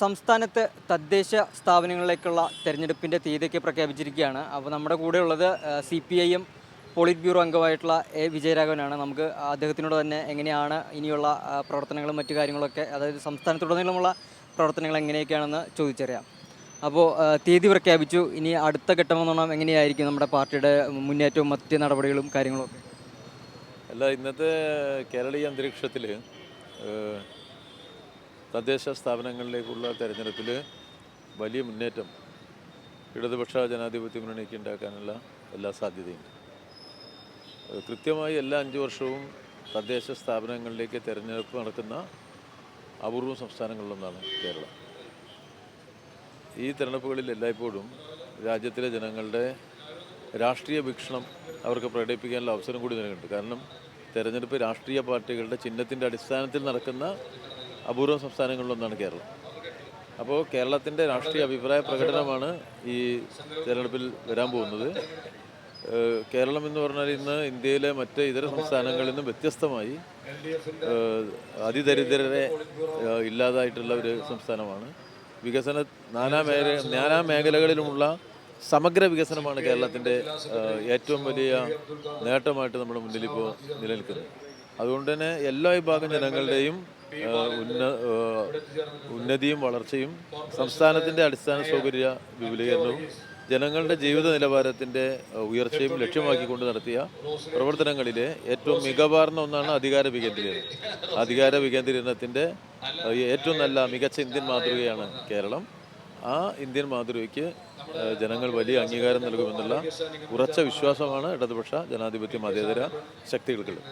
സംസ്ഥാനത്ത് തദ്ദേശ സ്ഥാപനങ്ങളിലേക്കുള്ള തെരഞ്ഞെടുപ്പിൻ്റെ തീയതിയൊക്കെ പ്രഖ്യാപിച്ചിരിക്കുകയാണ്. അപ്പോൾ നമ്മുടെ കൂടെയുള്ളത് CPIM പോളിറ്റ് ബ്യൂറോ അംഗമായിട്ടുള്ള വിജയരാഘവനാണ്. നമുക്ക് അദ്ദേഹത്തിനോട് തന്നെ എങ്ങനെയാണ് ഇനിയുള്ള പ്രവർത്തനങ്ങളും മറ്റു കാര്യങ്ങളൊക്കെ, അതായത് സംസ്ഥാനത്തുടനീളമുള്ള പ്രവർത്തനങ്ങൾ എങ്ങനെയൊക്കെയാണെന്ന് ചോദിച്ചറിയാം. അപ്പോൾ തീയതി പ്രഖ്യാപിച്ചു. ഇനി അടുത്ത ഘട്ടമെന്ന് പറഞ്ഞാൽ എങ്ങനെയായിരിക്കും നമ്മുടെ പാർട്ടിയുടെ മുന്നേറ്റവും മറ്റ് നടപടികളും കാര്യങ്ങളൊക്കെ? അല്ല, ഇന്നത്തെ കേരളീയ അന്തരീക്ഷത്തിൽ തദ്ദേശ സ്ഥാപനങ്ങളിലേക്കുള്ള തെരഞ്ഞെടുപ്പിൽ വലിയ മുന്നേറ്റം ഇടതുപക്ഷ ജനാധിപത്യ മുന്നണിക്ക് ഉണ്ടാക്കാനുള്ള എല്ലാ സാധ്യതയും. കൃത്യമായി എല്ലാ 5 വർഷവും തദ്ദേശ സ്ഥാപനങ്ങളിലേക്ക് തെരഞ്ഞെടുപ്പ് നടക്കുന്ന അപൂർവ സംസ്ഥാനങ്ങളിലൊന്നാണ് കേരളം. ഈ തെരഞ്ഞെടുപ്പുകളിൽ എല്ലായ്പ്പോഴും രാജ്യത്തിലെ ജനങ്ങളുടെ രാഷ്ട്രീയ വീക്ഷണം അവർക്ക് പ്രകടിപ്പിക്കാനുള്ള അവസരം കൂടി നൽകുന്നുണ്ട്. കാരണം തെരഞ്ഞെടുപ്പ് രാഷ്ട്രീയ പാർട്ടികളുടെ ചിഹ്നത്തിൻ്റെ അടിസ്ഥാനത്തിൽ നടക്കുന്ന അപൂർവ സംസ്ഥാനങ്ങളിലൊന്നാണ് കേരളം. അപ്പോൾ കേരളത്തിൻ്റെ രാഷ്ട്രീയ അഭിപ്രായ പ്രകടനമാണ് ഈ തെരഞ്ഞെടുപ്പിൽ വരാൻ പോകുന്നത്. കേരളം എന്ന് പറഞ്ഞാൽ ഇന്ന് ഇന്ത്യയിലെ മറ്റ് ഇതര സംസ്ഥാനങ്ങളിൽ നിന്നും വ്യത്യസ്തമായി അതിദരിദ്രരെ ഇല്ലാതായിട്ടുള്ള ഒരു സംസ്ഥാനമാണ്. വികസന നാനാ മേഖലകളിലുമുള്ള സമഗ്ര വികസനമാണ് കേരളത്തിൻ്റെ ഏറ്റവും വലിയ നേട്ടമായിട്ട് നമ്മുടെ മുന്നിലിപ്പോൾ നിലനിൽക്കുന്നത്. അതുകൊണ്ട് തന്നെ എല്ലാ വിഭാഗം ജനങ്ങളുടെയും ഉന്നതിയും വളർച്ചയും സംസ്ഥാനത്തിൻ്റെ അടിസ്ഥാന സൗകര്യ വിപുലീകരണവും ജനങ്ങളുടെ ജീവിത നിലവാരത്തിൻ്റെ ഉയർച്ചയും ലക്ഷ്യമാക്കിക്കൊണ്ട് നടത്തിയ പ്രവർത്തനങ്ങളിലെ ഏറ്റവും മികവാർന്ന ഒന്നാണ് അധികാര വികേന്ദ്രീകരണം. അധികാര വികേന്ദ്രീകരണത്തിൻ്റെ ഏറ്റവും നല്ല മികച്ച ഇന്ത്യൻ മാതൃകയാണ് കേരളം. ആ ഇന്ത്യൻ മാതൃകയ്ക്ക് ജനങ്ങൾ വലിയ അംഗീകാരം നൽകുമെന്നുള്ള ഉറച്ച വിശ്വാസമാണ് ഇടതുപക്ഷ ജനാധിപത്യ മതേതര ശക്തികൾക്കുള്ളത്.